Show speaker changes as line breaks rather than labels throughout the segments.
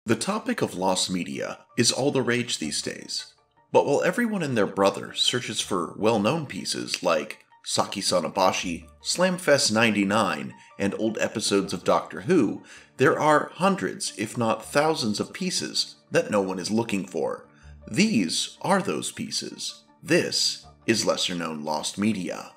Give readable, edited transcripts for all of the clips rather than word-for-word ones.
The topic of lost media is all the rage these days. But while everyone and their brother searches for well-known pieces like Saki Sanabashi, Slamfest 99, and old episodes of Doctor Who, there are hundreds, if not thousands of pieces that no one is looking for. These are those pieces. This is lesser-known lost media.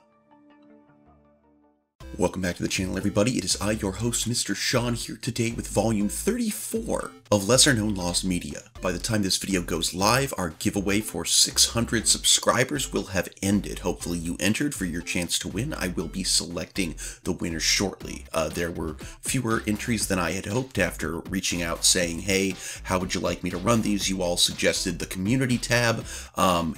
Welcome back to the channel, everybody. It is I, your host, Mr. Sean, here today with volume 34 of Lesser Known Lost Media. By the time this video goes live, our giveaway for 600 subscribers will have ended. Hopefully you entered for your chance to win. I will be selecting the winner shortly. There were fewer entries than I had hoped after reaching out saying, hey, how would you like me to run these? You all suggested the community tab.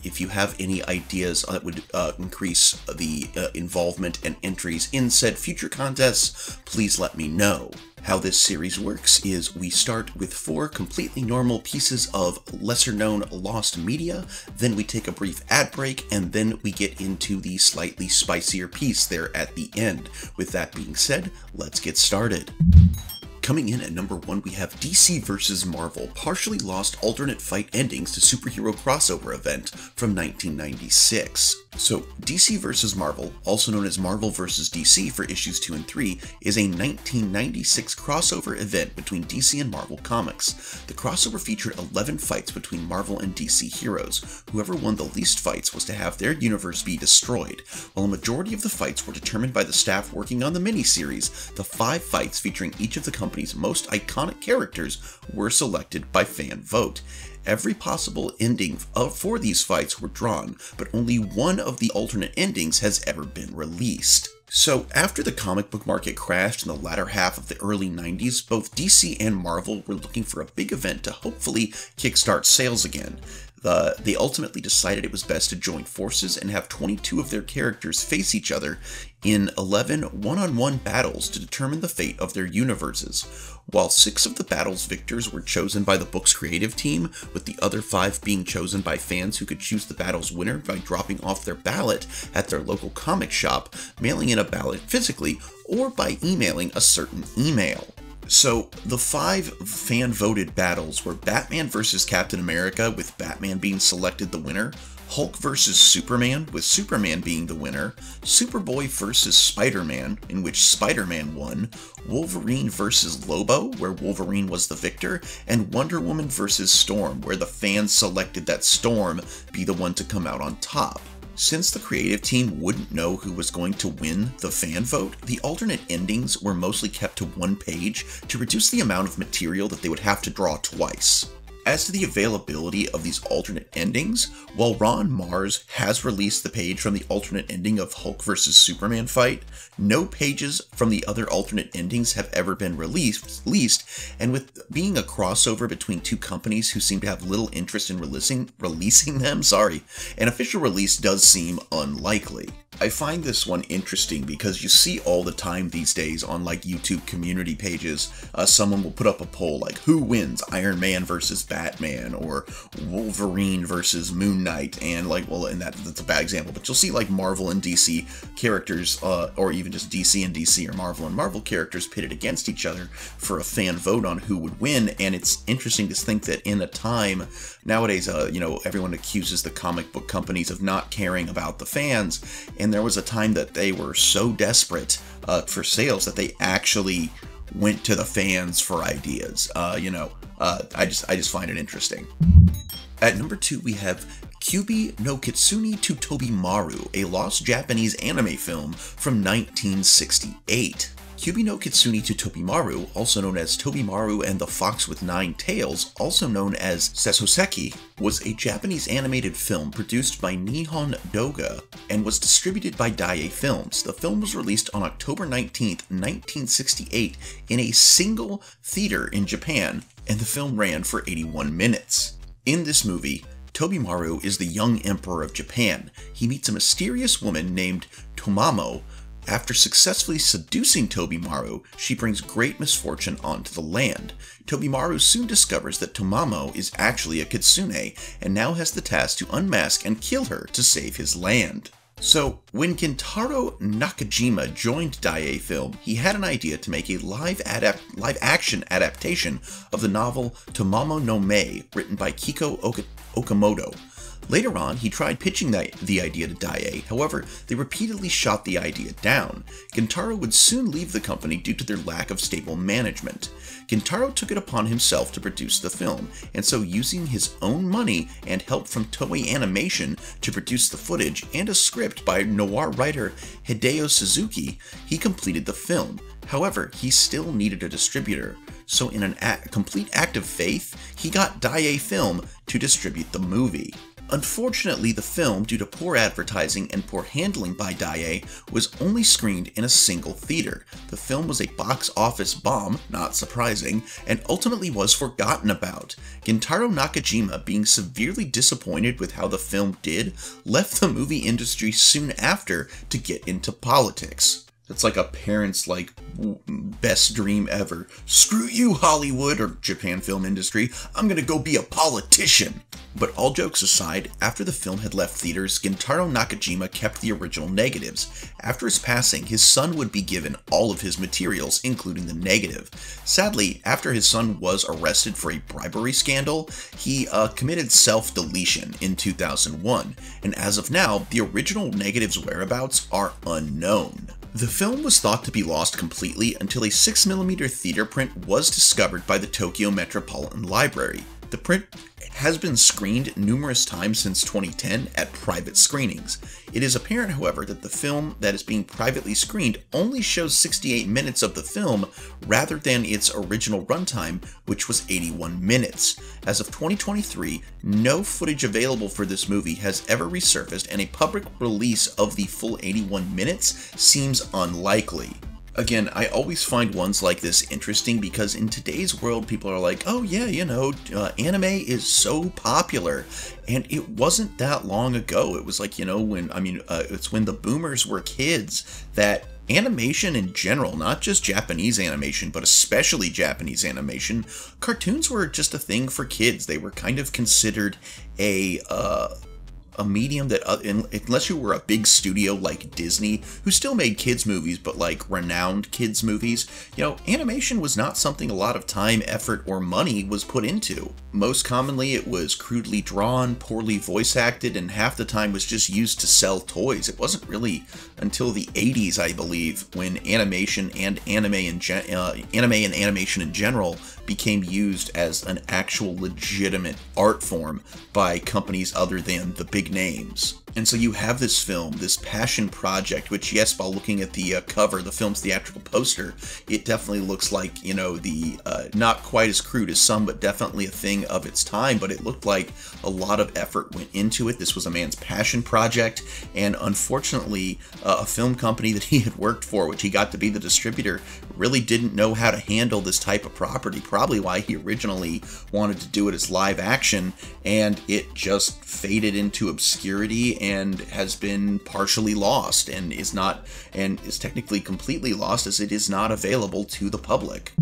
If you have any ideas that would increase the involvement and entries in said future contests, please let me know. How this series works is we start with 4 completely normal pieces of lesser-known lost media, then we take a brief ad break, and then we get into the slightly spicier piece there at the end. With that being said, let's get started. Coming in at number 1, we have DC vs. Marvel, partially lost alternate fight endings to superhero crossover event from 1996. So, DC vs. Marvel, also known as Marvel vs. DC for issues 2 and 3, is a 1996 crossover event between DC and Marvel Comics. The crossover featured 11 fights between Marvel and DC heroes. Whoever won the least fights was to have their universe be destroyed. While a majority of the fights were determined by the staff working on the miniseries, the 5 fights featuring each of the company's most iconic characters were selected by fan vote. Every possible ending for these fights were drawn, but only one of the alternate endings has ever been released. So, after the comic book market crashed in the latter half of the early 90s, both DC and Marvel were looking for a big event to hopefully kickstart sales again. They ultimately decided it was best to join forces and have 22 of their characters face each other in 11 one-on-one battles to determine the fate of their universes. While 6 of the battle's victors were chosen by the book's creative team, with the other 5 being chosen by fans who could choose the battle's winner by dropping off their ballot at their local comic shop, mailing in a ballot physically, or by emailing a certain email. So, the 5 fan-voted battles were Batman vs. Captain America, with Batman being selected the winner, Hulk vs. Superman, with Superman being the winner, Superboy vs. Spider-Man, in which Spider-Man won, Wolverine vs. Lobo, where Wolverine was the victor, and Wonder Woman vs. Storm, where the fans selected that Storm be the one to come out on top. Since the creative team wouldn't know who was going to win the fan vote, the alternate endings were mostly kept to 1 page to reduce the amount of material that they would have to draw twice. As to the availability of these alternate endings, while Ron Mars has released the page from the alternate ending of Hulk vs. Superman fight, no pages from the other alternate endings have ever been released, and with being a crossover between 2 companies who seem to have little interest in releasing them, an official release does seem unlikely. I find this one interesting because you see all the time these days on like YouTube community pages, someone will put up a poll like, who wins Iron Man versus Batman, or Wolverine versus Moon Knight, and like, well, and that's a bad example, but you'll see like Marvel and DC characters, or even just DC and DC or Marvel and Marvel characters pitted against each other for a fan vote on who would win. And it's interesting to think that in a time nowadays, everyone accuses the comic book companies of not caring about the fans, and there was a time that they were so desperate for sales that they actually went to the fans for ideas. I just find it interesting. At number 2, we have Kyubi no Kitsune to Tobimaru, a lost Japanese anime film from 1968. Kyubi no Kitsune to Tobimaru, also known as Tobimaru and the Fox with 9 Tails, also known as Sesoseki, was a Japanese animated film produced by Nihon Doga and was distributed by Daiei Films. The film was released on October 19, 1968 in a single theater in Japan, and the film ran for 81 minutes. In this movie, Tobimaru is the young emperor of Japan. He meets a mysterious woman named Tomamo. After successfully seducing Tobimaru, she brings great misfortune onto the land. Tobimaru soon discovers that Tomamo is actually a kitsune, and now has the task to unmask and kill her to save his land. So, when Gentaro Nakajima joined Daiei Film, he had an idea to make a live-action adaptation of the novel Tomomo no Mae, written by Kiko Okamoto. Later on, he tried pitching the idea to Daiei, however, they repeatedly shot the idea down. Gentaro would soon leave the company due to their lack of stable management. Gentaro took it upon himself to produce the film, and so using his own money and help from Toei Animation to produce the footage and a script by noir writer Hideo Suzuki, he completed the film. However, he still needed a distributor, so in a complete act of faith, he got Daiei Film to distribute the movie. Unfortunately, the film, due to poor advertising and poor handling by Daiei, was only screened in a single theater. The film was a box office bomb, not surprising, and ultimately was forgotten about. Gentaro Nakajima, being severely disappointed with how the film did, left the movie industry soon after to get into politics. That's like a parent's best dream ever. Screw you, Hollywood or Japan film industry, I'm gonna go be a politician. But all jokes aside, after the film had left theaters, Gentaro Nakajima kept the original negatives. After his passing, his son would be given all of his materials, including the negative. Sadly, after his son was arrested for a bribery scandal, he committed self-deletion in 2001, and as of now, the original negative's whereabouts are unknown. The film was thought to be lost completely until a 6mm theater print was discovered by the Tokyo Metropolitan Library. The print has been screened numerous times since 2010 at private screenings. It is apparent, however, that the film that is being privately screened only shows 68 minutes of the film rather than its original runtime, which was 81 minutes. As of 2023, no footage available for this movie has ever resurfaced, and a public release of the full 81 minutes seems unlikely. Again, I always find ones like this interesting because in today's world, people are like, oh yeah, anime is so popular. And it wasn't that long ago. It was like, it's when the boomers were kids that animation in general, not just Japanese animation, but especially Japanese animation, cartoons were just a thing for kids. They were kind of considered a medium that, unless you were a big studio like Disney, who still made kids movies, but like renowned kids movies, animation was not something a lot of time, effort, or money was put into. Most commonly, it was crudely drawn, poorly voice acted, and half the time was just used to sell toys. It wasn't really until the 80s, I believe, when animation and animation in general became used as an actual legitimate art form by companies other than the big names. And so you have this film, this passion project, which, yes, while looking at the cover, the film's theatrical poster, it definitely looks like, not quite as crude as some, but definitely a thing of its time, but it looked like a lot of effort went into it. This was a man's passion project, and unfortunately, a film company that he had worked for, which he got to be the distributor, really didn't know how to handle this type of property, probably why he originally wanted to do it as live action, and it just faded into obscurity and has been partially lost and is technically completely lost, as it is not available to the public.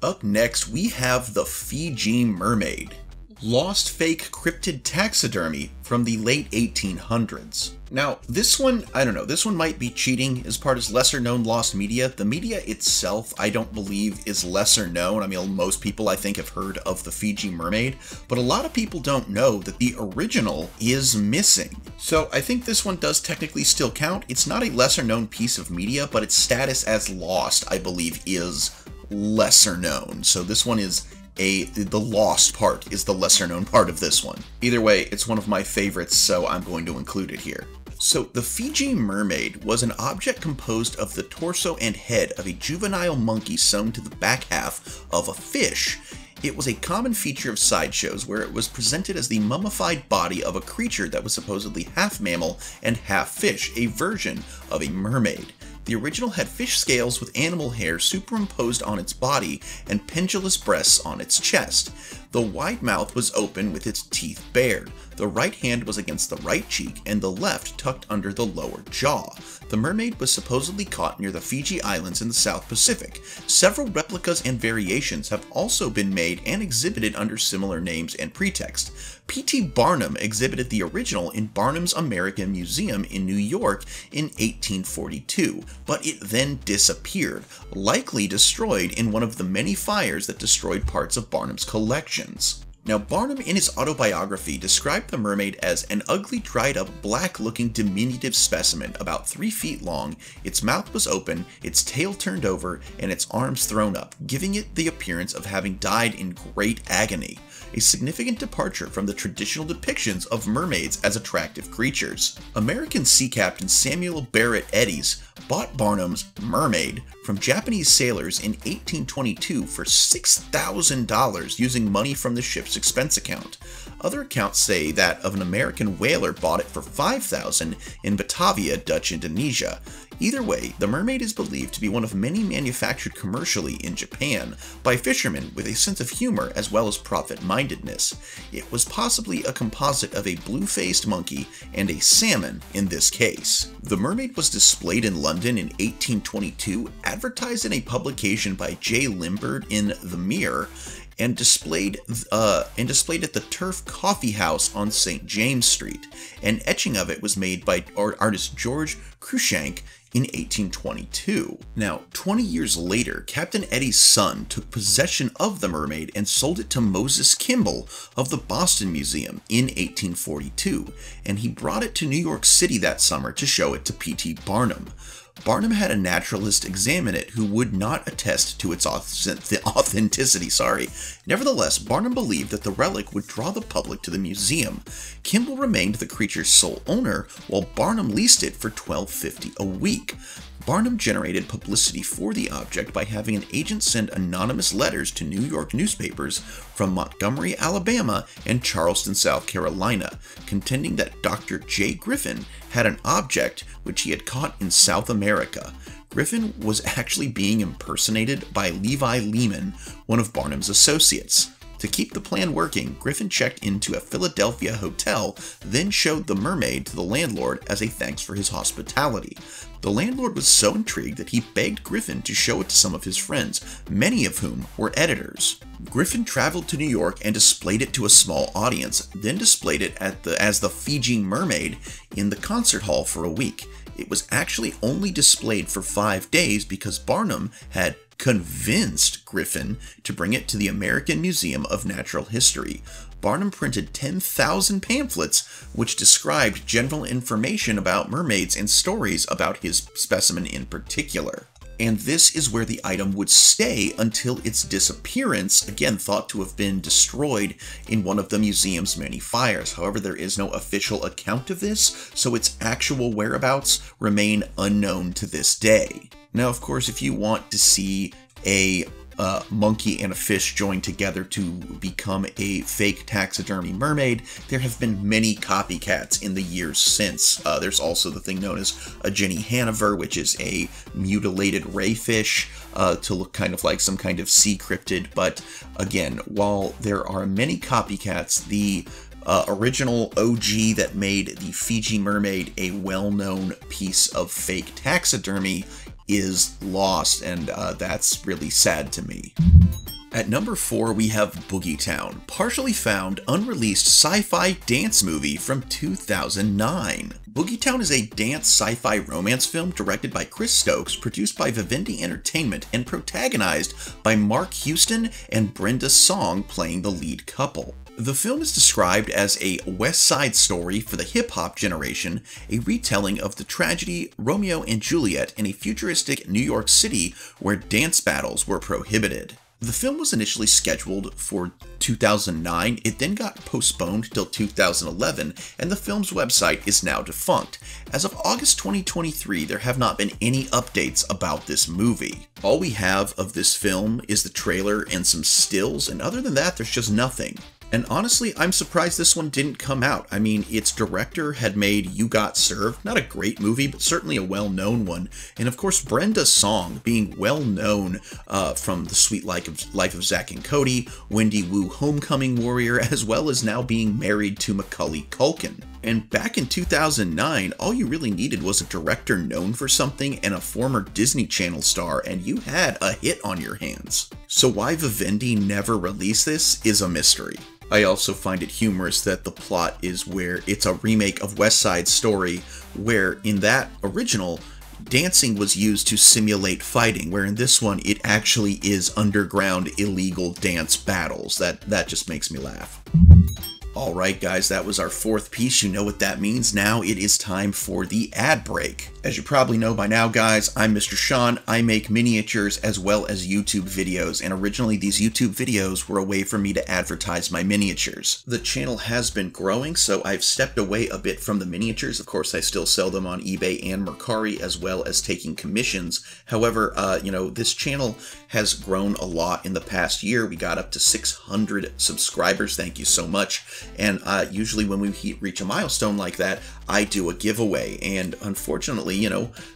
Up next, we have The Fiji Mermaid. Lost fake cryptid taxidermy from the late 1800s. Now, this one, I don't know, this one might be cheating as part of lesser known lost media. The media itself, I don't believe, is lesser known. I mean, most people, I think, have heard of the Fiji Mermaid, but a lot of people don't know that the original is missing. So I think this one does technically still count. It's not a lesser known piece of media, but its status as lost, I believe, is lesser known. So this one is the lost part is the lesser known part of this one. Either way, it's one of my favorites, so I'm going to include it here. So the Fiji Mermaid was an object composed of the torso and head of a juvenile monkey sewn to the back half of a fish. It was a common feature of sideshows where it was presented as the mummified body of a creature that was supposedly half mammal and half fish, a version of a mermaid. The original had fish scales with animal hair superimposed on its body and pendulous breasts on its chest. The wide mouth was open with its teeth bared. The right hand was against the right cheek and the left tucked under the lower jaw. The mermaid was supposedly caught near the Fiji Islands in the South Pacific. Several replicas and variations have also been made and exhibited under similar names and pretext. P.T. Barnum exhibited the original in Barnum's American Museum in New York in 1842, but it then disappeared, likely destroyed in one of the many fires that destroyed parts of Barnum's collections. Now, Barnum in his autobiography described the mermaid as an ugly, dried-up, black-looking, diminutive specimen about 3 feet long. Its mouth was open, its tail turned over, and its arms thrown up, giving it the appearance of having died in great agony. A significant departure from the traditional depictions of mermaids as attractive creatures. American sea captain Samuel Barrett Eddies bought Barnum's mermaid from Japanese sailors in 1822 for $6,000 using money from the ship's expense account. Other accounts say that of an American whaler bought it for $5,000 in Batavia, Dutch Indonesia. Either way, the mermaid is believed to be one of many manufactured commercially in Japan by fishermen with a sense of humor as well as profit-mindedness. It was possibly a composite of a blue-faced monkey and a salmon in this case. The mermaid was displayed in London in 1822, advertised in a publication by J. Limbird in The Mirror, and displayed at the Turf Coffee House on St. James Street. An etching of it was made by artist George Cruikshank in 1822. Now, 20 years later, Captain Eddie's son took possession of the mermaid and sold it to Moses Kimball of the Boston Museum in 1842, and he brought it to New York City that summer to show it to P.T. Barnum. Barnum had a naturalist examine it who would not attest to its authenticity. Nevertheless, Barnum believed that the relic would draw the public to the museum. Kimball remained the creature's sole owner, while Barnum leased it for $12.50 a week. Barnum generated publicity for the object by having an agent send anonymous letters to New York newspapers from Montgomery, Alabama and Charleston, South Carolina, contending that Dr. J. Griffin had an object which he had caught in South America. Griffin was actually being impersonated by Levi Lehman, one of Barnum's associates. To keep the plan working, Griffin checked into a Philadelphia hotel, then showed the mermaid to the landlord as a thanks for his hospitality. The landlord was so intrigued that he begged Griffin to show it to some of his friends, many of whom were editors. Griffin traveled to New York and displayed it to a small audience, then displayed it as the Fiji mermaid in the concert hall for a week. It was actually only displayed for 5 days because Barnum had convinced Griffin to bring it to the American Museum of Natural History. Barnum printed 10,000 pamphlets which described general information about mermaids and stories about his specimen in particular. And this is where the item would stay until its disappearance, again thought to have been destroyed in one of the museum's many fires. However, there is no official account of this, so its actual whereabouts remain unknown to this day. Now, of course, if you want to see a monkey and a fish joined together to become a fake taxidermy mermaid, there have been many copycats in the years since. There's also the thing known as a Jenny Hanover, which is a mutilated rayfish to look kind of like some kind of sea cryptid. But again, while there are many copycats, the original OG that made the Fiji mermaid a well-known piece of fake taxidermy is lost, and that's really sad to me. At number 4, we have Boogie Town, partially found, unreleased sci-fi dance movie from 2009. Boogie Town is a dance sci-fi romance film directed by Chris Stokes, produced by Vivendi Entertainment, and protagonized by Mark Houston and Brenda Song playing the lead couple. The film is described as a West Side Story for the hip-hop generation, a retelling of the tragedy Romeo and Juliet in a futuristic New York City where dance battles were prohibited. The film was initially scheduled for 2009, it then got postponed till 2011, and the film's website is now defunct. As of August 2023, there have not been any updates about this movie. All we have of this film is the trailer and some stills, and other than that, there's just nothing. And honestly, I'm surprised this one didn't come out. I mean, its director had made You Got Served, not a great movie, but certainly a well-known one. And of course, Brenda Song, being well-known from The Sweet Life of Zack and Cody, Wendy Wu Homecoming Warrior, as well as now being married to Macaulay Culkin. And back in 2009, all you really needed was a director known for something and a former Disney Channel star, and you had a hit on your hands. So why Vivendi never released this is a mystery. I also find it humorous that the plot is where it's a remake of West Side Story, where in that original, dancing was used to simulate fighting, where in this one it actually is underground illegal dance battles. That just makes me laugh. Alright guys, that was our fourth piece. You know what that means. Now it is time for the ad break. As you probably know by now guys, I'm Mr. Sean. I make miniatures as well as YouTube videos, and originally these YouTube videos were a way for me to advertise my miniatures. The channel has been growing, so I've stepped away a bit from the miniatures. Of course, I still sell them on eBay and Mercari, as well as taking commissions. However, this channel has grown a lot in the past year. We got up to 600 subscribers. Thank you so much. And usually when we reach a milestone like that, I do a giveaway. And unfortunately,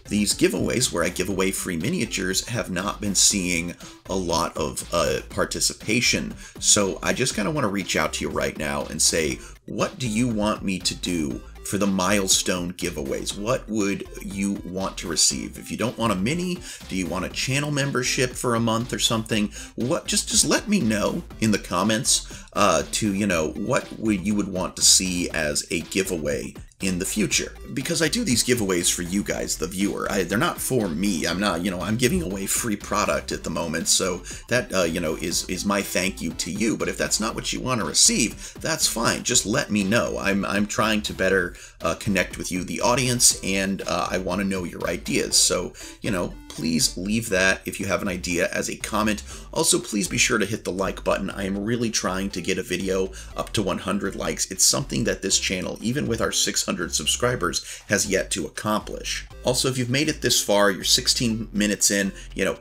these giveaways where I give away free miniatures have not been seeing a lot of participation. So I just kind of want to reach out to you right now and say, what do you want me to do for the milestone giveaways? What would you want to receive? If you don't want a mini, do you want a channel membership for a month or something? What? Just let me know in the comments what you would want to see as a giveaway in the future, because I do these giveaways for you guys, the viewer. They're not for me. I'm not, I'm giving away free product at the moment, so that is my thank you to you. But if that's not what you want to receive, that's fine. Just let me know. I'm trying to better connect with you, the audience, and I want to know your ideas. So please leave that if you have an idea as a comment. Also, please be sure to hit the like button. I am really trying to get a video up to 100 likes. It's something that this channel, even with our 600 subscribers, has yet to accomplish. Also, if you've made it this far, you're 16 minutes in,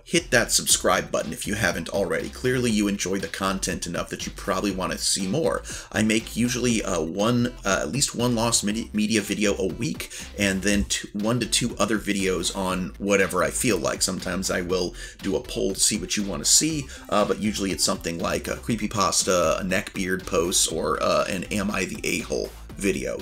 hit that subscribe button if you haven't already. Clearly, you enjoy the content enough that you probably want to see more. I make usually at least one Lost Media video a week, and then 1 to 2 other videos on whatever I feel like. Sometimes I will do a poll to see what you want to see, but usually it's something like a creepypasta, a neckbeard post, or an Am I the A-hole video,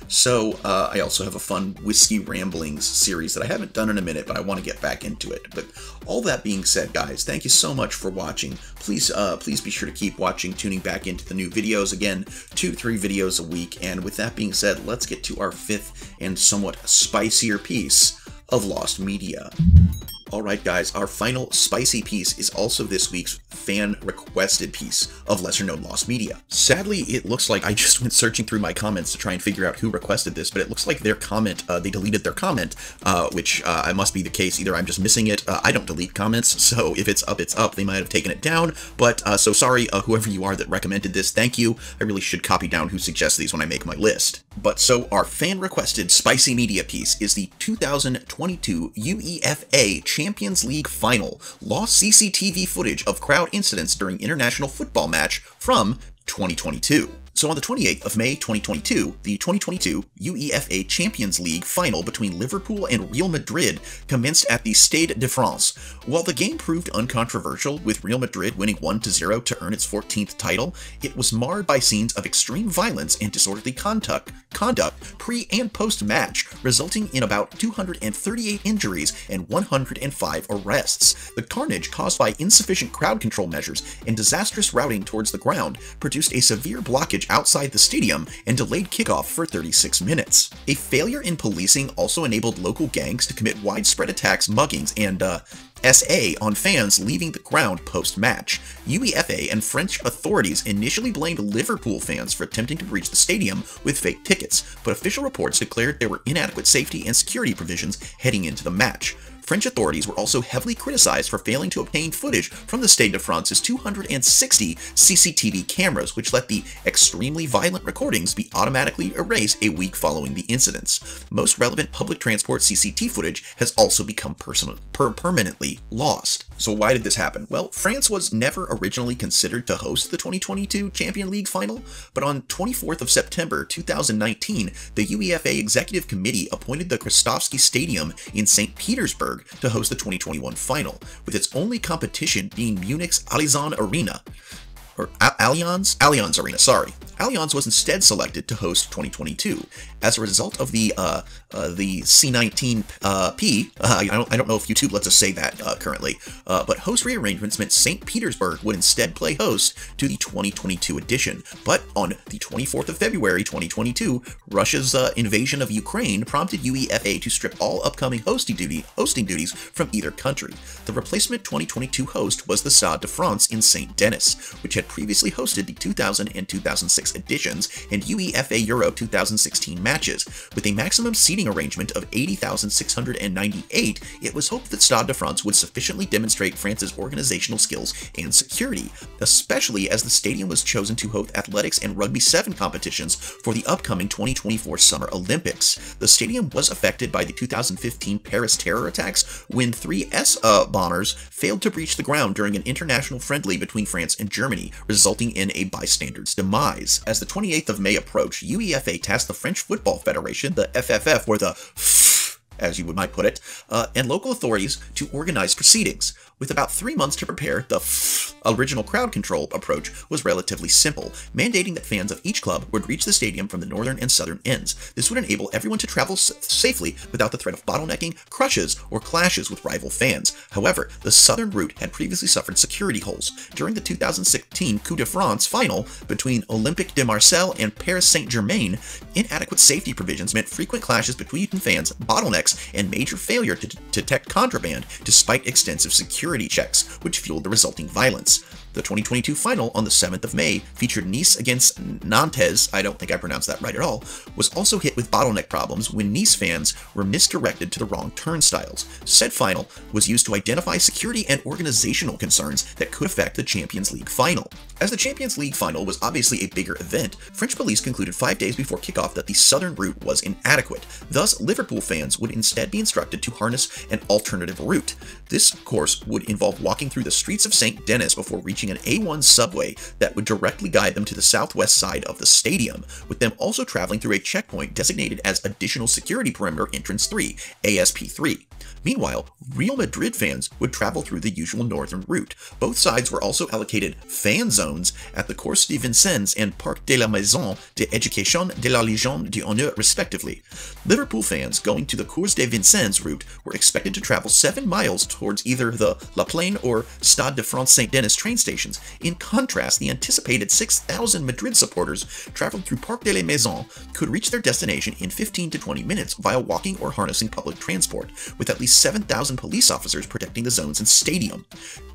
So I also have a fun Whiskey Ramblings series that I haven't done in a minute, but I want to get back into it. But all that being said, guys, thank you so much for watching. Please be sure to keep watching, tuning back into the new videos. Again, 2 to 3 videos a week. And with that being said, let's get to our 5th and somewhat spicier piece of Lost Media. Alright guys, our final spicy piece is also this week's fan-requested piece of lesser-known Lost Media. Sadly, it looks like I just went searching through my comments to try and figure out who requested this, but it looks like their comment, they deleted their comment, which it must be the case. Either I'm just missing it, I don't delete comments, so if it's up, it's up. They might have taken it down, but so sorry, whoever you are that recommended this, thank you. I really should copy down who suggests these when I make my list. But so our fan-requested spicy media piece is the 2022 UEFA Champions League Final, lost CCTV footage of crowd incidents during international football match from 2022. So on the 28th of May 2022, the 2022 UEFA Champions League final between Liverpool and Real Madrid commenced at the Stade de France. While the game proved uncontroversial, with Real Madrid winning 1-0 to earn its 14th title, it was marred by scenes of extreme violence and disorderly conduct pre- and post-match, resulting in about 238 injuries and 105 arrests. The carnage caused by insufficient crowd control measures and disastrous routing towards the ground produced a severe blockage outside the stadium and delayed kickoff for 36 minutes. A failure in policing also enabled local gangs to commit widespread attacks, muggings, and SA on fans leaving the ground post-match. UEFA and French authorities initially blamed Liverpool fans for attempting to breach the stadium with fake tickets, but official reports declared there were inadequate safety and security provisions heading into the match. French authorities were also heavily criticized for failing to obtain footage from the Stade de France's 260 CCTV cameras, which let the extremely violent recordings be automatically erased a week following the incidents. Most relevant public transport CCTV footage has also become permanently lost. So why did this happen? Well, France was never originally considered to host the 2022 Champions League final, but on 24th of September 2019, the UEFA Executive Committee appointed the Krestovsky Stadium in St. Petersburg to host the 2021 final, with its only competition being Munich's Allianz Arena. Allianz Arena, sorry. Allianz was instead selected to host 2022. As a result of the C19P, I don't know if YouTube lets us say that currently, but host rearrangements meant St. Petersburg would instead play host to the 2022 edition. But on the 24th of February 2022, Russia's invasion of Ukraine prompted UEFA to strip all upcoming hosting duties from either country. The replacement 2022 host was the Stade de France in St. Denis, which had previously hosted the 2000 and 2006 editions and UEFA Euro 2016 matches. With a maximum seating arrangement of 80,698, it was hoped that Stade de France would sufficiently demonstrate France's organizational skills and security, especially as the stadium was chosen to host athletics and rugby 7 competitions for the upcoming 2024 Summer Olympics. The stadium was affected by the 2015 Paris terror attacks when 3 bombers failed to breach the ground during an international friendly between France and Germany, resulting in a bystander's demise. As the 28th of May approached, UEFA tasked the French Football Federation, the FFF, or the as you might put it, and local authorities to organize proceedings. With about 3 months to prepare, the original crowd control approach was relatively simple, mandating that fans of each club would reach the stadium from the northern and southern ends. This would enable everyone to travel safely without the threat of bottlenecking, crushes, or clashes with rival fans. However, the southern route had previously suffered security holes. During the 2016 Coupe de France final between Olympique de Marseille and Paris Saint-Germain, inadequate safety provisions meant frequent clashes between fans, bottlenecks, and major failure to detect contraband despite extensive security checks, which fueled the resulting violence. The 2022 final on the 7th of May featured Nice against Nantes, I don't think I pronounced that right at all, was also hit with bottleneck problems when Nice fans were misdirected to the wrong turnstiles. Said final was used to identify security and organizational concerns that could affect the Champions League final. As the Champions League final was obviously a bigger event, French police concluded 5 days before kickoff that the southern route was inadequate. Thus, Liverpool fans would instead be instructed to harness an alternative route. This course would involve walking through the streets of St. Denis before reaching an A1 subway that would directly guide them to the southwest side of the stadium, with them also traveling through a checkpoint designated as Additional Security Perimeter Entrance 3, ASP3. Meanwhile, Real Madrid fans would travel through the usual northern route. Both sides were also allocated fan zones at the Cours de Vincennes and Parc de la Maison d'Éducation de la Légion d'Honneur respectively. Liverpool fans going to the Cours de Vincennes route were expected to travel 7 miles towards either the La Plaine or Stade de France Saint-Denis train stations. In contrast, the anticipated 6,000 Madrid supporters traveling through Parc de la Maison could reach their destination in 15 to 20 minutes via walking or harnessing public transport, with at least 7,000 police officers protecting the zones and stadium.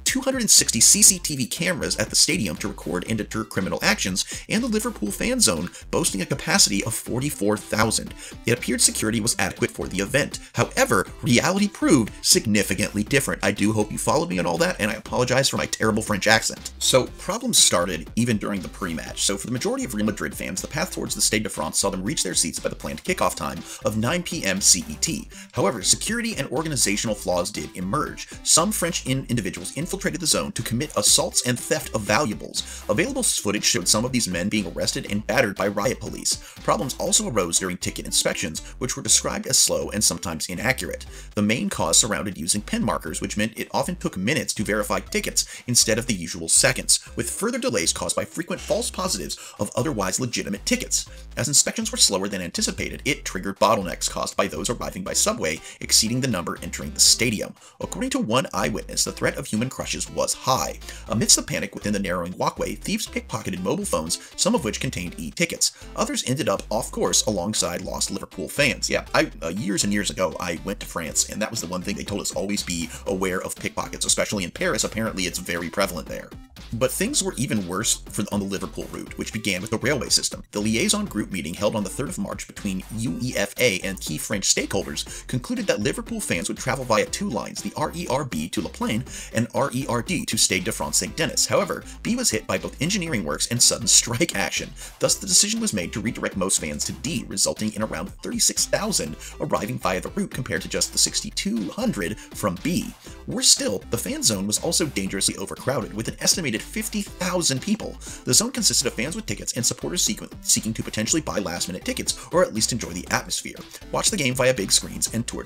260 CCTV cameras at the stadium to record and deter criminal actions, and the Liverpool fan zone boasting a capacity of 44,000. It appeared security was adequate for the event. However, reality proved significantly different. I do hope you followed me on all that, and I apologize for my terrible French accent. So, problems started even during the pre-match. So for the majority of Real Madrid fans, the path towards the Stade de France saw them reach their seats by the planned kickoff time of 9 p.m. CET. However, security and organizational flaws did emerge. Some French individuals infiltrated the zone to commit assaults and theft of valuables. Available footage showed some of these men being arrested and battered by riot police. Problems also arose during ticket inspections, which were described as slow and sometimes inaccurate. The main cause surrounded using pen markers, which meant it often took minutes to verify tickets instead of the usual seconds, with further delays caused by frequent false positives of otherwise legitimate tickets. As inspections were slower than anticipated, it triggered bottlenecks caused by those arriving by subway exceeding the number entering the stadium. According to one eyewitness, the threat of human crushes was high. Amidst the panic within the narrowing walkway, thieves pickpocketed mobile phones, some of which contained e-tickets. Others ended up off course alongside lost Liverpool fans. Yeah, years and years ago, I went to France, and that was the one thing they told us: always be aware of pickpockets, especially in Paris. Apparently, it's very prevalent there. But things were even worse on the Liverpool route, which began with the railway system. The liaison group meeting held on the 3rd of March between UEFA and key French stakeholders concluded that Liverpool fans would travel via 2 lines, the RER-B to La Plaine and RER-D to Stade de France Saint-Denis. However, B was hit by both engineering works and sudden strike action. Thus, the decision was made to redirect most fans to D, resulting in around 36,000 arriving via the route compared to just the 6,200 from B. Worse still, the fan zone was also dangerously overcrowded, with an estimated 50,000 people. The zone consisted of fans with tickets and supporters seeking to potentially buy last-minute tickets, or at least enjoy the atmosphere, watch the game via big screens, and tour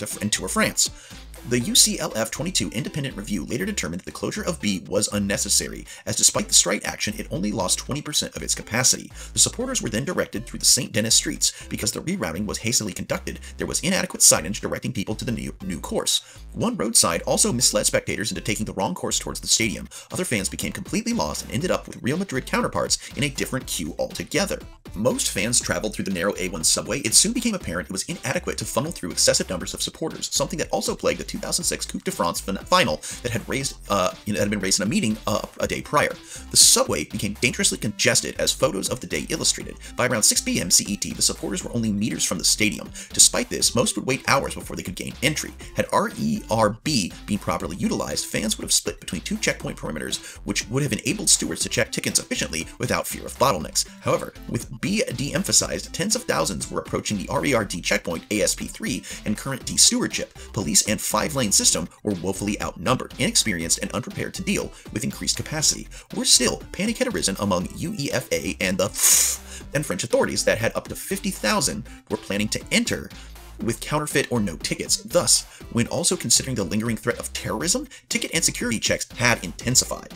France. The UCLF 22 independent review later determined that the closure of B was unnecessary, as despite the strike action, it only lost 20% of its capacity. The supporters were then directed through the St. Denis streets. Because the rerouting was hastily conducted, there was inadequate signage directing people to the new course. One roadside also misled spectators into taking the wrong course towards the stadium. Other fans became completely lost and ended up with Real Madrid counterparts in a different queue altogether. Most fans traveled through the narrow A1 subway. It soon became apparent it was inadequate to funnel through excessive numbers of supporters, something that also plagued the 2006 Coupe de France final that had been raised in a meeting a day prior. The subway became dangerously congested, as photos of the day illustrated. By around 6 p.m. CET, the supporters were only meters from the stadium. Despite this, most would wait hours before they could gain entry. Had RER-B been properly utilized, fans would have split between 2 checkpoint perimeters, which would have enabled stewards to check tickets efficiently without fear of bottlenecks. However, with B de-emphasized, tens of thousands were approaching the RER-D checkpoint ASP3 and current D stewardship. Police and 5-lane system were woefully outnumbered, inexperienced, and unprepared to deal with increased capacity. Worse still, panic had arisen among UEFA and French authorities that had up to 50,000 were planning to enter with counterfeit or no tickets. Thus, when also considering the lingering threat of terrorism, ticket and security checks had intensified.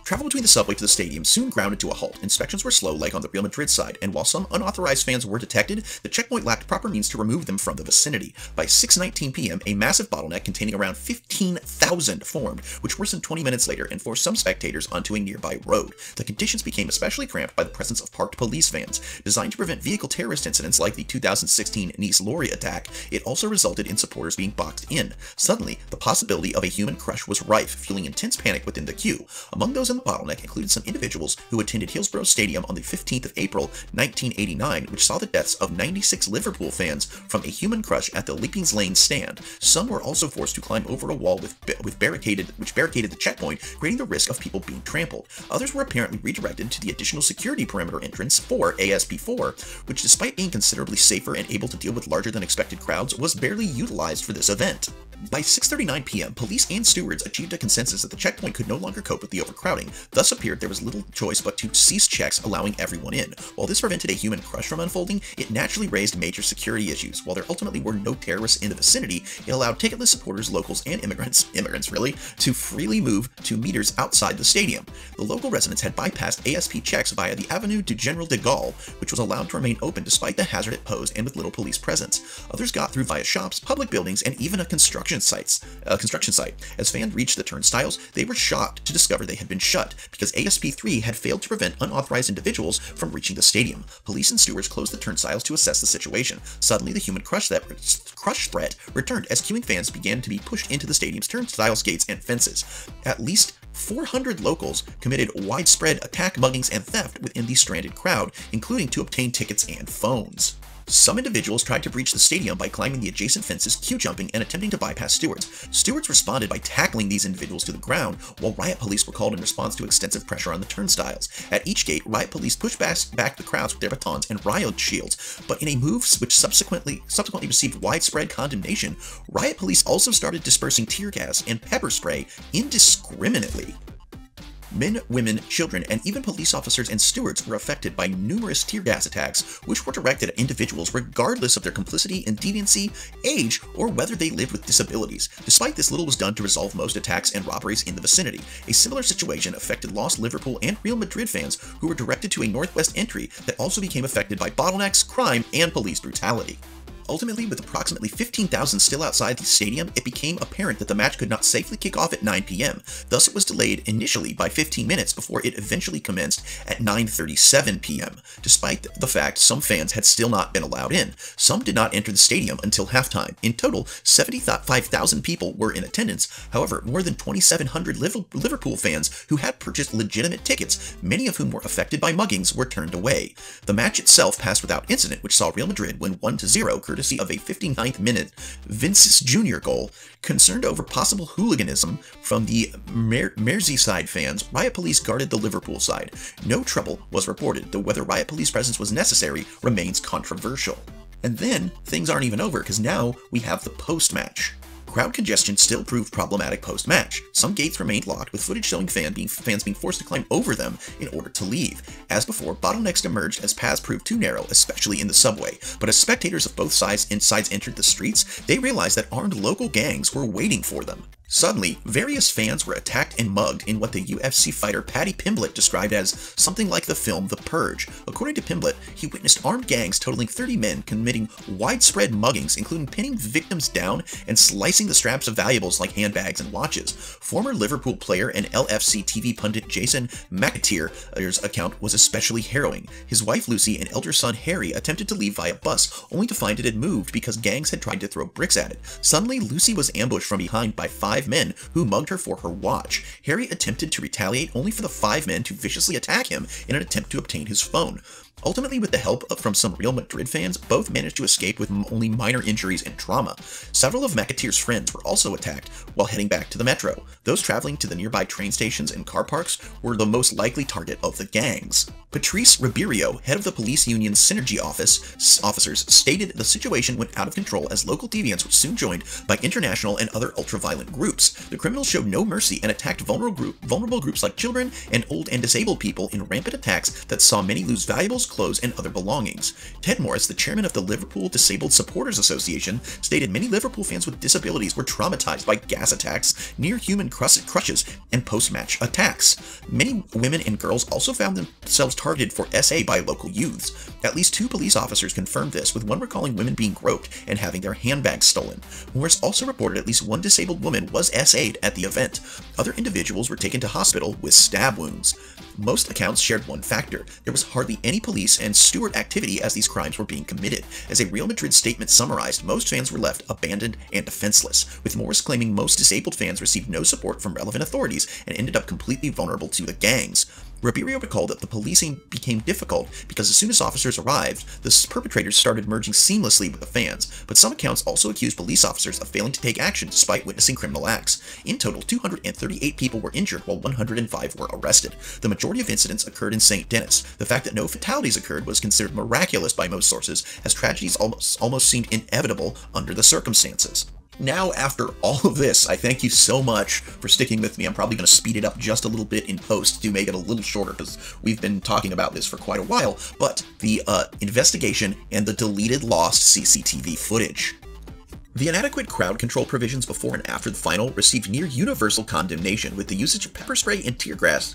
Travel between the subway to the stadium soon grounded to a halt. Inspections were slow, like on the Real Madrid side, and while some unauthorized fans were detected, the checkpoint lacked proper means to remove them from the vicinity. By 6:19 p.m., a massive bottleneck containing around 15,000 formed, which worsened 20 minutes later and forced some spectators onto a nearby road. The conditions became especially cramped by the presence of parked police vans. Designed to prevent vehicle terrorist incidents like the 2016 Nice lorry attack, it also resulted in supporters being boxed in. Suddenly, the possibility of a human crush was rife, fueling intense panic within the queue. Among those in the bottleneck included some individuals who attended Hillsborough Stadium on the 15th of April, 1989, which saw the deaths of 96 Liverpool fans from a human crush at the Leapings Lane stand. Some were also forced to climb over a wall which barricaded the checkpoint, creating the risk of people being trampled. Others were apparently redirected to the additional security perimeter entrance for ASP4, which, despite being considerably safer and able to deal with larger than expected crowds, was barely utilized for this event. By 6:39 p.m., police and stewards achieved a consensus that the checkpoint could no longer cope with the overcrowding. Thus appeared there was little choice but to cease checks, allowing everyone in. While this prevented a human crush from unfolding, it naturally raised major security issues. While there ultimately were no terrorists in the vicinity, it allowed ticketless supporters, locals, and immigrants really, to freely move 2 meters outside the stadium. The local residents had bypassed ASP checks via the Avenue du General de Gaulle, which was allowed to remain open despite the hazard it posed and with little police presence. Others got through via shops, public buildings, and even a construction site. As fans reached the turnstiles, they were shocked to discover they had been shut because ASP3 had failed to prevent unauthorized individuals from reaching the stadium. Police and stewards closed the turnstiles to assess the situation. Suddenly, the human crush threat returned as queuing fans began to be pushed into the stadium's turnstiles, gates, and fences. At least 400 locals committed widespread attack, muggings, and theft within the stranded crowd, including to obtain tickets and phones. Some individuals tried to breach the stadium by climbing the adjacent fences, queue jumping, and attempting to bypass stewards. Stewards responded by tackling these individuals to the ground, while riot police were called in response to extensive pressure on the turnstiles. At each gate, riot police pushed back the crowds with their batons and riot shields, but in a move which subsequently received widespread condemnation, riot police also started dispersing tear gas and pepper spray indiscriminately. Men, women, children, and even police officers and stewards were affected by numerous tear gas attacks, which were directed at individuals regardless of their complicity in deviancy, age, or whether they lived with disabilities. Despite this, little was done to resolve most attacks and robberies in the vicinity. A similar situation affected lost Liverpool and Real Madrid fans who were directed to a northwest entry that also became affected by bottlenecks, crime, and police brutality. Ultimately, with approximately 15,000 still outside the stadium, it became apparent that the match could not safely kick off at 9 p.m. Thus, it was delayed initially by 15 minutes before it eventually commenced at 9:37 p.m. Despite the fact some fans had still not been allowed in, some did not enter the stadium until halftime. In total, 75,000 people were in attendance. However, more than 2,700 Liverpool fans who had purchased legitimate tickets, many of whom were affected by muggings, were turned away. The match itself passed without incident, which saw Real Madrid win 1-0 courtesy of a 59th minute Vinicius Jr. goal. Concerned over possible hooliganism from the Merseyside fans, riot police guarded the Liverpool side. No trouble was reported, though whether riot police presence was necessary remains controversial. And then, things aren't even over, because now we have the post-match. Crowd congestion still proved problematic post-match. Some gates remained locked, with footage showing fans being forced to climb over them in order to leave. As before, bottlenecks emerged as paths proved too narrow, especially in the subway. But as spectators of both sides entered the streets, they realized that armed local gangs were waiting for them. Suddenly, various fans were attacked and mugged in what the UFC fighter Paddy Pimblett described as something like the film The Purge. According to Pimblett, he witnessed armed gangs totaling 30 men committing widespread muggings, including pinning victims down and slicing the straps of valuables like handbags and watches. Former Liverpool player and LFC TV pundit Jason McAteer's account was especially harrowing. His wife Lucy and elder son Harry attempted to leave via bus, only to find it had moved because gangs had tried to throw bricks at it. Suddenly, Lucy was ambushed from behind by 5 men who mugged her for her watch. Harry attempted to retaliate, only for the 5 men to viciously attack him in an attempt to obtain his phone. Ultimately, with the help from some Real Madrid fans, both managed to escape with only minor injuries and trauma. Several of McAteer's friends were also attacked while heading back to the metro. Those traveling to the nearby train stations and car parks were the most likely target of the gangs. Patrice Ribeiro, head of the police union's Synergy officers, stated the situation went out of control as local deviants were soon joined by international and other ultra-violent groups. The criminals showed no mercy and attacked vulnerable groups like children and old and disabled people in rampant attacks that saw many lose valuables, clothes, and other belongings. Ted Morris, the chairman of the Liverpool Disabled Supporters Association, stated many Liverpool fans with disabilities were traumatized by gas attacks, near-human crushes, and post-match attacks. Many women and girls also found themselves targeted for SA by local youths. At least 2 police officers confirmed this, with one recalling women being groped and having their handbags stolen. Morris also reported at least 1 disabled woman was SA'd at the event. Other individuals were taken to hospital with stab wounds. Most accounts shared one factor: there was hardly any police and steward activity as these crimes were being committed. As a Real Madrid statement summarized, most fans were left abandoned and defenseless, with Morris claiming most disabled fans received no support from relevant authorities and ended up completely vulnerable to the gangs. Ribeiro recalled that the policing became difficult because as soon as officers arrived, the perpetrators started merging seamlessly with the fans, but some accounts also accused police officers of failing to take action despite witnessing criminal acts. In total, 238 people were injured while 105 were arrested. The majority of incidents occurred in St. Denis. The fact that no fatalities occurred was considered miraculous by most sources, as tragedies almost seemed inevitable under the circumstances. Now, after all of this, I thank you so much for sticking with me. I'm probably going to speed it up just a little bit in post to make it a little shorter, because we've been talking about this for quite a while, but the investigation and the deleted lost CCTV footage. The inadequate crowd control provisions before and after the final received near universal condemnation, with the usage of pepper spray and tear gas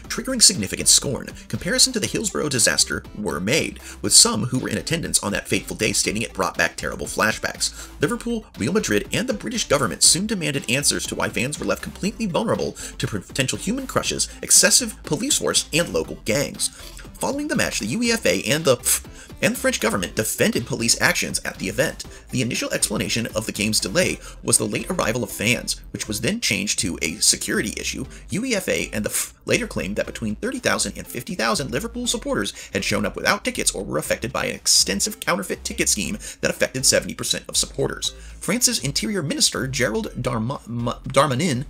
triggering significant scorn. Comparison to the Hillsborough disaster were made, with some who were in attendance on that fateful day stating it brought back terrible flashbacks. Liverpool, Real Madrid, and the British government soon demanded answers to why fans were left completely vulnerable to potential human crushes, excessive police force, and local gangs. Following the match, the UEFA and the French government defended police actions at the event. The initial explanation of the game's delay was the late arrival of fans, which was then changed to a security issue. UEFA and the later claimed that between 30,000 and 50,000 Liverpool supporters had shown up without tickets or were affected by an extensive counterfeit ticket scheme that affected 70% of supporters. France's Interior Minister Gerald Darmanin,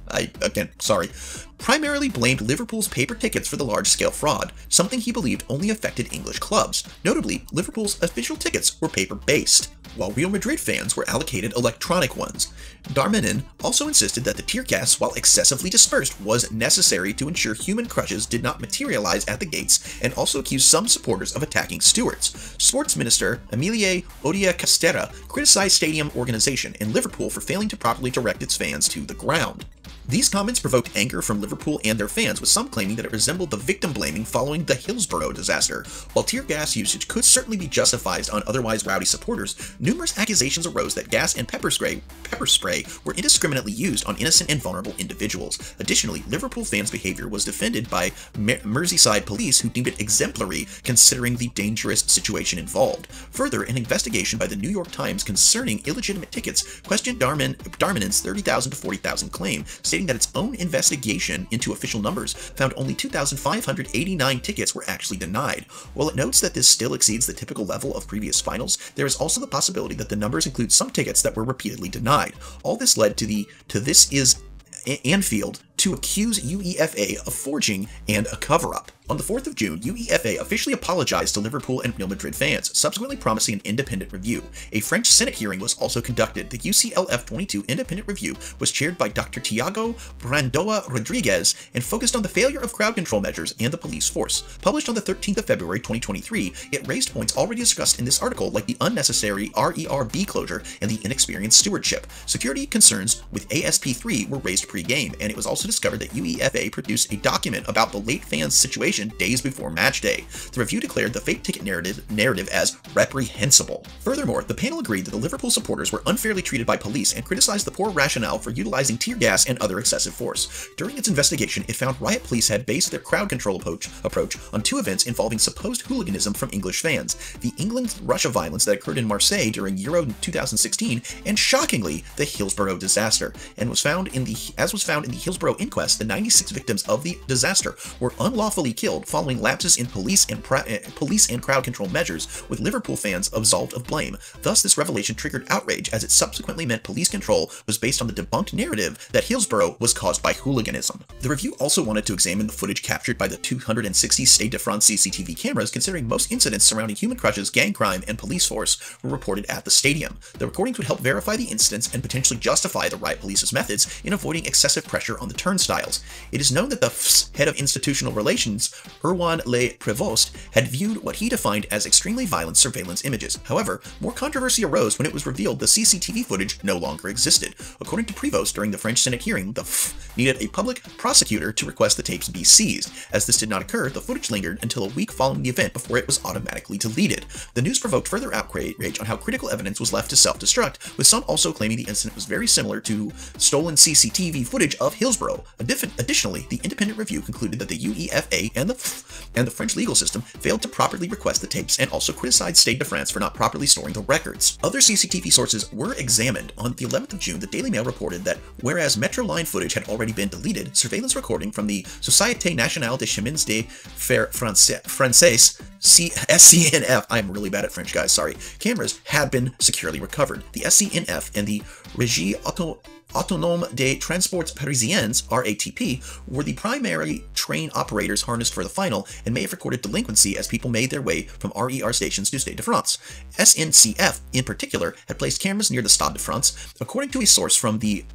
primarily blamed Liverpool's paper tickets for the large-scale fraud, something he believed only affected English clubs. Notably, Liverpool's official tickets were paper-based, while Real Madrid fans were allocated electronic ones. Darmanin also insisted that the tear gas, while excessively dispersed, was necessary to ensure human crushes did not materialize at the gates, and also accused some supporters of attacking stewards. Sports Minister Emilie Odia Castera criticized stadium organization and Liverpool for failing to properly direct its fans to the ground. These comments provoked anger from Liverpool and their fans, with some claiming that it resembled the victim blaming following the Hillsborough disaster. While tear gas usage could certainly be justified on otherwise rowdy supporters, numerous accusations arose that gas and pepper spray were indiscriminately used on innocent and vulnerable individuals. Additionally, Liverpool fans' behavior was defended by Merseyside police, who deemed it exemplary considering the dangerous situation involved. Further, an investigation by the New York Times concerning illegitimate tickets questioned Darmanan's 30,000 to 40,000 claim, stating that its own investigation into official numbers found only 2,589 tickets were actually denied. While it notes that this still exceeds the typical level of previous finals, there is also the possibility that the numbers include some tickets that were repeatedly denied. All this led to This Is Anfield to accuse UEFA of forging and a cover-up. On the 4th of June, UEFA officially apologized to Liverpool and Real Madrid fans, subsequently promising an independent review. A French Senate hearing was also conducted. The UCLF 22 independent review was chaired by Dr. Tiago Brandoa Rodriguez and focused on the failure of crowd control measures and the police force. Published on the 13th of February 2023, it raised points already discussed in this article, like the unnecessary RERB closure and the inexperienced stewardship. Security concerns with ASP3 were raised pre-game, and it was also discovered that UEFA produced a document about the late fans' situation days before match day. The review declared the fake ticket narrative as reprehensible. Furthermore, the panel agreed that the Liverpool supporters were unfairly treated by police and criticized the poor rationale for utilizing tear gas and other excessive force. During its investigation, it found riot police had based their crowd control approach on two events involving supposed hooliganism from English fans: the England-Russia violence that occurred in Marseille during Euro 2016, and shockingly, the Hillsborough disaster. And was found in the Hillsborough inquest, the 96 victims of the disaster were unlawfully killed following lapses in police and crowd control measures, with Liverpool fans absolved of blame. Thus, this revelation triggered outrage, as it subsequently meant police control was based on the debunked narrative that Hillsborough was caused by hooliganism. The review also wanted to examine the footage captured by the 260 Stade de France CCTV cameras, considering most incidents surrounding human crushes, gang crime, and police force were reported at the stadium. The recordings would help verify the incidents and potentially justify the riot police's methods in avoiding excessive pressure on the turnstiles. It is known that the head of institutional relations, Erwan Le Prévost, had viewed what he defined as extremely violent surveillance images. However, more controversy arose when it was revealed the CCTV footage no longer existed. According to Prévost, during the French Senate hearing, the needed a public prosecutor to request the tapes be seized. As this did not occur, the footage lingered until a week following the event before it was automatically deleted. The news provoked further outrage on how critical evidence was left to self-destruct, with some also claiming the incident was very similar to stolen CCTV footage of Hillsborough. Additionally, the independent review concluded that the UEFA and the French legal system failed to properly request the tapes, and also criticized Stade de France for not properly storing the records. Other CCTV sources were examined. On the 11th of June, the Daily Mail reported that whereas Metro line footage had already been deleted, surveillance recording from the Société Nationale des Chemins de Fer Français, SCNF, I'm really bad at French, guys, sorry, cameras had been securely recovered. The SCNF and the Régie Autonome des Transports Parisiens, RATP, were the primary train operators harnessed for the final, and may have recorded delinquency as people made their way from RER stations to Stade de France. SNCF, in particular, had placed cameras near the Stade de France. According to a source from the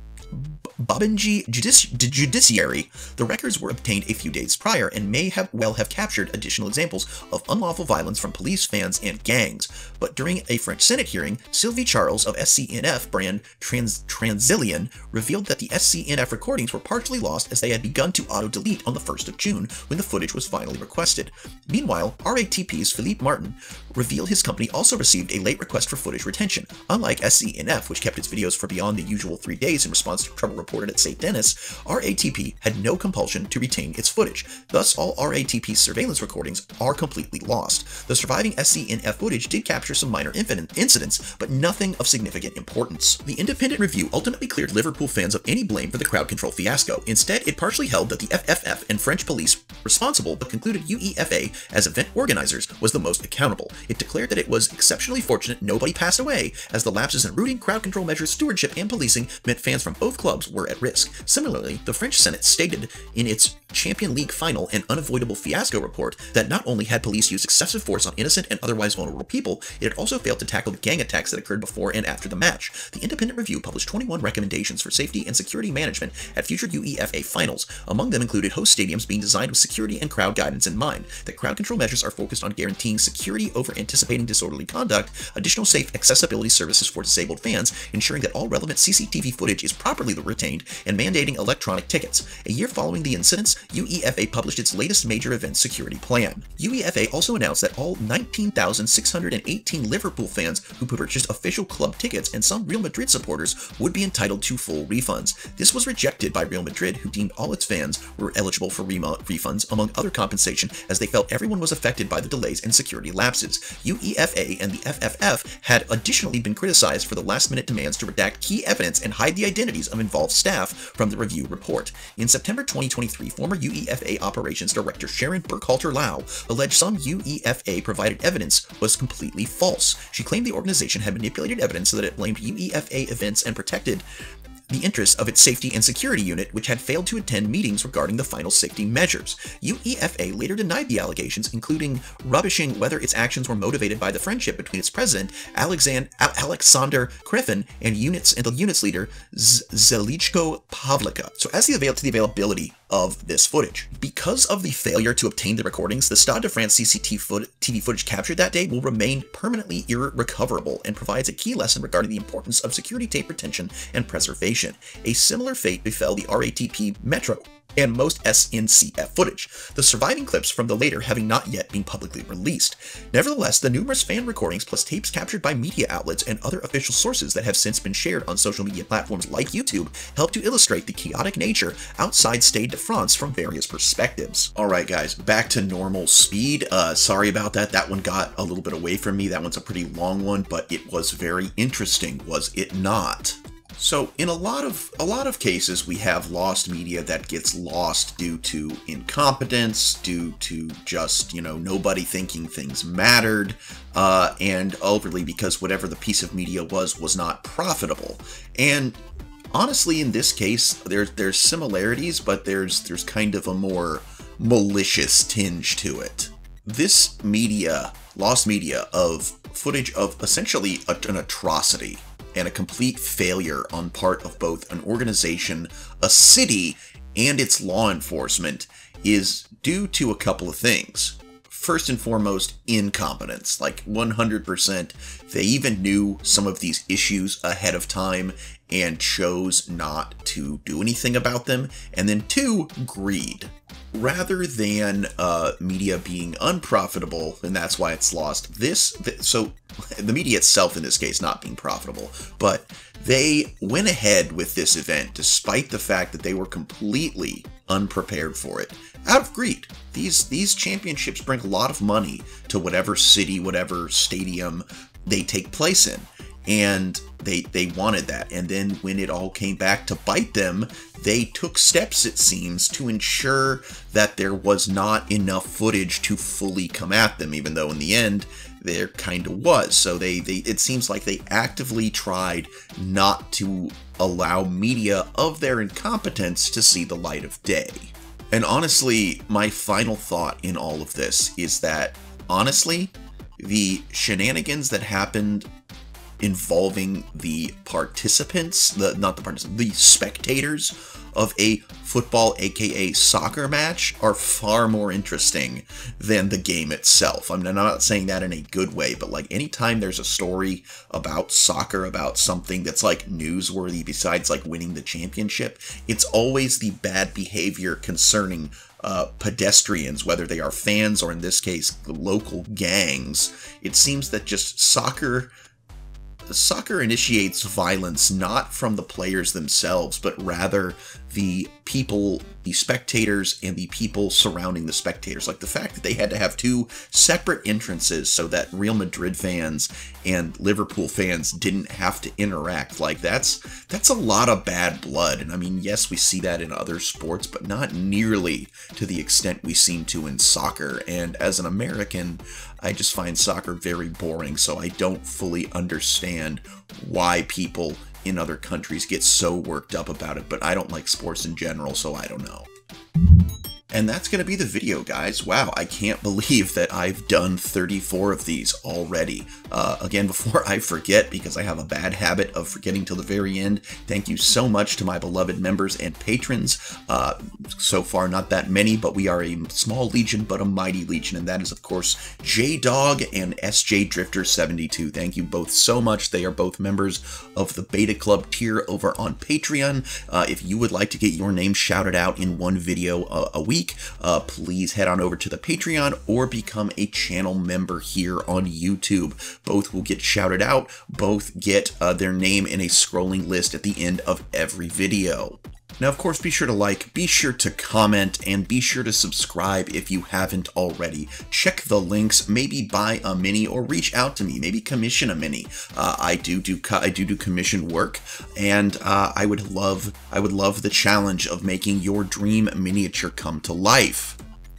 Babinji Judiciary, the records were obtained a few days prior and may have captured additional examples of unlawful violence from police, fans, and gangs. But during a French Senate hearing, Sylvie Charles of SCNF brand Transilien revealed that the SCNF recordings were partially lost, as they had begun to auto-delete on the 1st of June when the footage was finally requested. Meanwhile, RATP's Philippe Martin revealed his company also received a late request for footage retention. Unlike SCNF, which kept its videos for beyond the usual 3 days in response to trouble reported at St. Denis, RATP had no compulsion to retain its footage. Thus, all RATP's surveillance recordings are completely lost. The surviving SCNF footage did capture some minor incidents, but nothing of significant importance. The independent review ultimately cleared Liverpool fans of any blame for the crowd control fiasco. Instead, it partially held that the FFF and French police responsible, but concluded UEFA, as event organizers, was the most accountable. It declared that it was exceptionally fortunate nobody passed away, as the lapses in routing, crowd control measures, stewardship, and policing meant fans from both clubs were at risk. Similarly, the French Senate stated in its Champions League final an unavoidable fiasco report that not only had police use excessive force on innocent and otherwise vulnerable people, it had also failed to tackle the gang attacks that occurred before and after the match. The independent review published 21 recommendations for safety and security management at future UEFA finals. Among them included host stadiums being designed with security and crowd guidance in mind, that crowd control measures are focused on guaranteeing security over anticipating disorderly conduct, additional safe accessibility services for disabled fans, ensuring that all relevant CCTV footage is properly retained, and mandating electronic tickets. A year following the incidents, UEFA published its latest major event security plan. UEFA also announced that all 19,618 Liverpool fans who purchased official club tickets and some Real Madrid supporters would be entitled to full refunds. This was rejected by Real Madrid, who deemed all its fans were eligible for refunds, among other compensation, as they felt everyone was affected by the delays and security lapses. UEFA and the FFF had additionally been criticized for the last-minute demands to redact key evidence and hide the identities of involved staff from the review report. In September 2023, former UEFA Operations Director Sharon Burkhalter-Lau alleged some UEFA provided evidence was completely false. She claimed the organization had manipulated evidence so that it blamed UEFA events and protected the interests of its safety and security unit, which had failed to attend meetings regarding the final safety measures. UEFA later denied the allegations, including rubbishing whether its actions were motivated by the friendship between its president, Alexander Krefin, and the unit's leader, Zelichko Pavlika. So as to the availability of this footage, because of the failure to obtain the recordings, the Stade de France CCTV footage captured that day will remain permanently irrecoverable and provides a key lesson regarding the importance of security tape retention and preservation. A similar fate befell the RATP Metro and most SNCF footage, the surviving clips from the later having not yet been publicly released. Nevertheless, the numerous fan recordings plus tapes captured by media outlets and other official sources that have since been shared on social media platforms like YouTube help to illustrate the chaotic nature outside Stade de France from various perspectives. Alright guys, back to normal speed. Sorry about that. That one got a little bit away from me. That one's a pretty long one, but it was very interesting, was it not? So in a lot of cases, we have lost media that gets lost due to incompetence, due to just, nobody thinking things mattered, and ultimately because whatever the piece of media was not profitable. And honestly, in this case, there's similarities, but there's kind of a more malicious tinge to it. This media, lost media of footage of essentially an atrocity and a complete failure on part of both an organization, a city, and its law enforcement is due to a couple of things. First and foremost, incompetence. Like 100%, they even knew some of these issues ahead of time and chose not to do anything about them. And then two, greed. Rather than media being unprofitable, and that's why it's lost, so the media itself in this case not being profitable, but they went ahead with this event despite the fact that they were completely unprepared for it, out of greed. These championships bring a lot of money to whatever city, whatever stadium they take place in, and they wanted that. And then when it all came back to bite them, they took steps, it seems, to ensure that there was not enough footage to fully come at them, even though in the end there kind of was. So it seems like they actively tried not to allow media of their incompetence to see the light of day. And honestly, my final thought in all of this is that, honestly, the shenanigans that happened involving the participants, the spectators of a football, aka soccer match, are far more interesting than the game itself. I mean, I'm not saying that in a good way, but like anytime there's a story about soccer, about something that's like newsworthy besides like winning the championship, it's always the bad behavior concerning pedestrians, whether they are fans or in this case local gangs. It seems that just soccer initiates violence not from the players themselves, but rather the people, the spectators, and the people surrounding the spectators. Like the fact that they had to have two separate entrances so that Real Madrid fans and Liverpool fans didn't have to interact. Like that's a lot of bad blood. And I mean, yes, we see that in other sports, but not nearly to the extent we seem to in soccer. And as an American, I just find soccer very boring, so I don't fully understand why people in other countries get so worked up about it, but I don't like sports in general, so I don't know. And that's going to be the video, guys. Wow, I can't believe that I've done 34 of these already. Again, before I forget, because I have a bad habit of forgetting till the very end, thank you so much to my beloved members and patrons. So far, not that many, but we are a small legion, but a mighty legion, and that is, of course, J-Dog and SJ Drifter 72. Thank you both so much. They are both members of the Beta Club tier over on Patreon. If you would like to get your name shouted out in one video a week, please head on over to the Patreon or become a channel member here on YouTube. Both will get shouted out, both get their name in a scrolling list at the end of every video. Now, of course, be sure to like, be sure to comment, and be sure to subscribe if you haven't already. Check the links, maybe buy a mini or reach out to me, maybe commission a mini. I do commission work, and I would love the challenge of making your dream miniature come to life.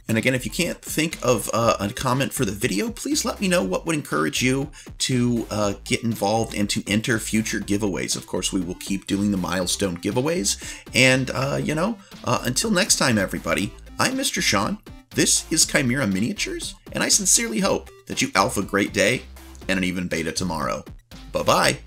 And again, if you can't think of a comment for the video, please let me know what would encourage you to get involved and to enter future giveaways. Of course, we will keep doing the milestone giveaways. And, until next time, everybody, I'm Mr. Sean. This is Chimera Miniatures, and I sincerely hope that you alpha great day and an even beta tomorrow. Bye-bye.